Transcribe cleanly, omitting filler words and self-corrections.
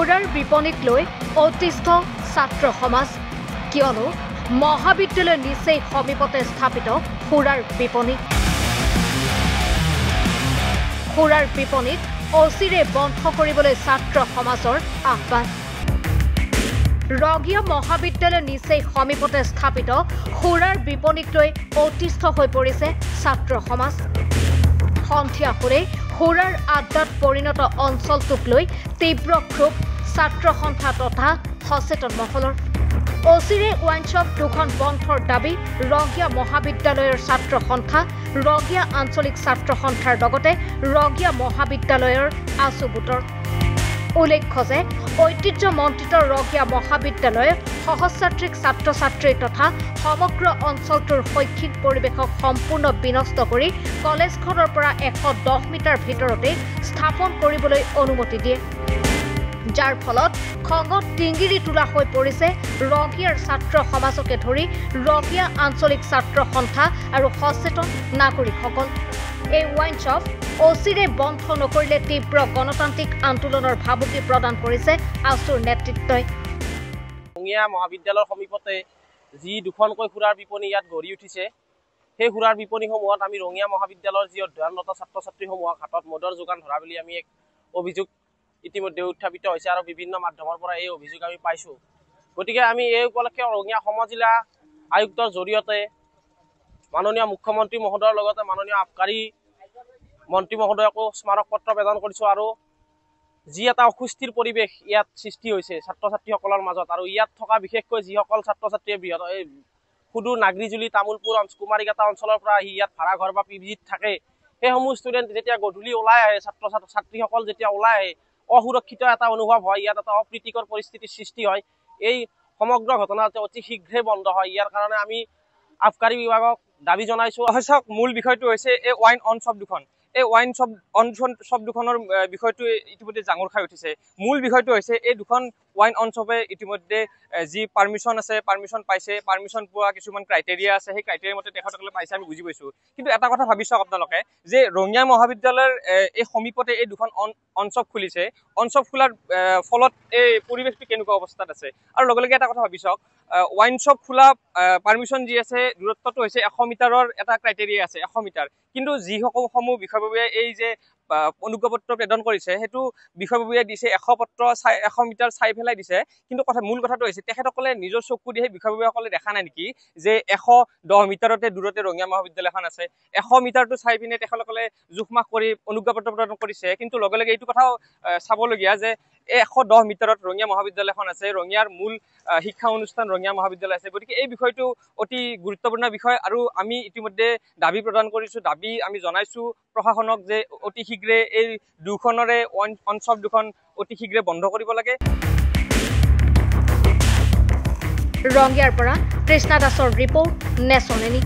সুৰাৰ বিপণীক লৈ অতিষ্ঠ ছাত্ৰ সমাজ কিয়নো মহাবিদ্যালয় নিচেই সমীপতে স্থাপিত সুৰাৰ বিপণীক অচিৰে বন্ধ কৰিবলৈ ছাত্ৰ সমাজৰ আহ্বান ৰগিয়া মহাবিদ্যালয় নিচেই সমীপতে স্থাপিত সুৰাৰ বিপণীক লৈ অতিষ্ঠ হৈ পৰিছে ছাত্ৰ সমাজ সন্ধিয়া হ'লে সুৰাৰ আড্ডাত পৰিণত অঞ্চলটোক লৈ তীব্ৰ ক্ষোভ ছাত্ৰ সন্থা তথা সচেতন মহলৰ অচিৰে ওয়াইন শ্বপ দুখন বন্ধৰ দাবী ৰগিয়া মহাবিদ্যালয়ৰ ছাত্ৰ সন্থা ৰগিয়া আঞ্চলিক ছাত্ৰ সন্থাৰ লগতে ৰগিয়া মহাবিদ্যালয়ৰ আছুবুটৰ উল্লেখ্য যে ঐতিহ্যমণ্ডিত ৰগিয়া মহাবিদ্যালয়ে সহস্ৰাধিক ছাত্ৰ ছাত্ৰী তথা সমগ্ৰ অঞ্চলটোৰ শৈক্ষিক পৰিৱেশক সম্পূৰ্ণ বিনষ্ট কৰি কলেজখনৰ পৰা 110 মিটাৰ ভিতৰতে স্থাপন কৰিবলৈ অনুমতি দিয়ে যাৰ ফলত খঙত টিংগিৰি তোলা হৈ পৰিছে ৰগিয়াৰ ছাত্ৰ সমাজকে ধৰি ৰগিয়া আঞ্চলিক ছাত্ৰ সন্থা আৰু সচেতন নাগৰিকসকল এই ওয়াইন শ্বপ অচিৰে বন্ধ নকৰিলে তীব্ৰ গণতান্ত্ৰিক আন্দোলনৰ ভাবুকি প্ৰদান কৰিছে আছুৰ নেতৃত্বই ৰঙিয়া মহাবিদ্যালয়ৰ সমীপতে যি দুখনকৈ সুৰাৰ বিপণী ইয়াত গঢ়ি উঠিছে সেই সুৰাৰ বিপণীসমূহত আমি ৰঙিয়া মহাবিদ্যালয়ৰ যি অধ্যয়নৰত ছাত্ৰ ছাত্ৰীসমূহক হাতত মদৰ যোগান ধৰা বুলি আমি এক অভিযোগ ইতিমধ্যে উত্থাপিত হৈছে আৰু বিভিন্ন মাধ্যমৰ পৰা এই অভিযোগ আমি পাইছো গতিকে আমি এই উপলক্ষে ৰঙিয়া সমজিলা আয়ুক্তৰ জৰিয়তে মাননীয় মুখ্যমন্ত্ৰী মহোদয়ৰ লগতে মাননীয় আবকাৰী মন্ত্ৰী মহোদয়কো স্মাৰক পত্ৰ প্ৰদান কৰিছো আৰু যি এটা অসুস্থিৰ পৰিৱেশ ইয়াত সৃষ্টি হৈছে ছাত্ৰ ছাত্ৰীসকলৰ মাজত আৰু ইয়াত থকা বিশেষকৈ যিসকল ছাত্ৰ ছাত্ৰীয়ে বৃহৎ সুদূৰ নাগৰিজুলি তামুলপুৰ কুমাৰীঘাটা অঞ্চলৰ পৰা ইয়াত ভাড়া ঘৰ বা পিজিত থাকে সেইসমূহ ষ্টুডেণ্ট যেতিয়া গধূলি ওলাই আহে ছাত্ৰীসকল যেতিয়া ওলাই আহে অসুৰক্ষিত এটা অনুভৱ হয় ইয়াত এটা অপ্ৰীতিকৰ পৰিস্থিতিৰ সৃষ্টি হয় এই সমগ্ৰ ঘটনাটো অতি শীঘ্ৰে বন্ধ হয় ইয়াৰ কাৰণে আমি আবকাৰী বিভাগক দাবী জনাইছো অৱশ্যে মূল বিষয়টো হৈছে এই ওয়াইন অন শ্বপ দুখন এই ওয়াইন শ্বপ দুখনৰ বিষয়টো ইতিমধ্যে জাঙুৰ খাই উঠিছে মূল বিষয়টো হৈছে এই দুখন ওয়াইন অন শ্বপে ইতিমধ্যে যি পাৰমিশন আছে পাৰমিশন পাইছে পাৰমিশন পোৱা কিছুমান ক্ৰাইটেৰিয়া আছে সেই ক্ৰাইটেৰিয়াৰ মতে তেখেতসকলে পাইছে আমি বুজি পাইছো কিন্তু এটা কথা ভাবি চাওক আপোনালোকে যে ৰঙিয়া মহাবিদ্যালয়ৰ এই সমীপতে এই দুখন অন শ্বপ খুলিছে অন শ্বপ খোলাৰ ফলত এই পৰিৱেশটো কেনেকুৱা অৱস্থাত আছে আৰু লগে লগে এটা কথা ভাবি চাওক ওয়াইন শ্বপ খোলা পাৰমিশন যি আছে দূৰত্বটো হৈছে 100 মিটাৰৰ এটা ক্ৰাইটেৰিয়া আছে 100 মিটাৰ কিন্তু যিসমূহ বিষয়ববীয়াই এই যে অনুজ্ঞাপত্ৰ প্ৰদান কৰিছে হেতু বিষয়ববীয়াই দিছে 100 মিটাৰ চাই ফেলাই দিছে কিন্তু মূল কথাটো হৈছে তেখেতসকলে নিজৰ চকু দিয়ে বিষয়ববীয়াসকলে দেখা নাই নেকি যে 110 মিটাৰতে দূৰতে ৰঙিয়া মহাবিদ্যালয়খন আছে 100 মিটাৰটো চাই পিনে তেখেতসকলে জোখমাখ কৰি অনুজ্ঞাপত্ৰ প্ৰদান কৰিছে কিন্তু লগে লগে এইটো কথাও চাবলগীয়া যে 110 মিটাৰত ৰঙিয়া মহাবিদ্যালয়খন আছে ৰঙিয়াৰ মূল শিক্ষা অনুষ্ঠান ৰঙিয়া মহাবিদ্যালয় আছে গতিকে এই বিষয়টো অতি গুৰুত্বপূৰ্ণ বিষয় আৰু আমি ইতিমধ্যে দাবী প্ৰদান কৰিছো দাবী আমি জনাইছো প্ৰশাসনক যে অতি শীঘ্ৰে এই দুখনৰে ওয়াইন শ্বপ দুখন অতি শীঘ্ৰে বন্ধ কৰিব লাগে ৰঙিয়াৰ পৰা কৃষ্ণা দাসৰ ৰিপৰ্ট নেচনেলি।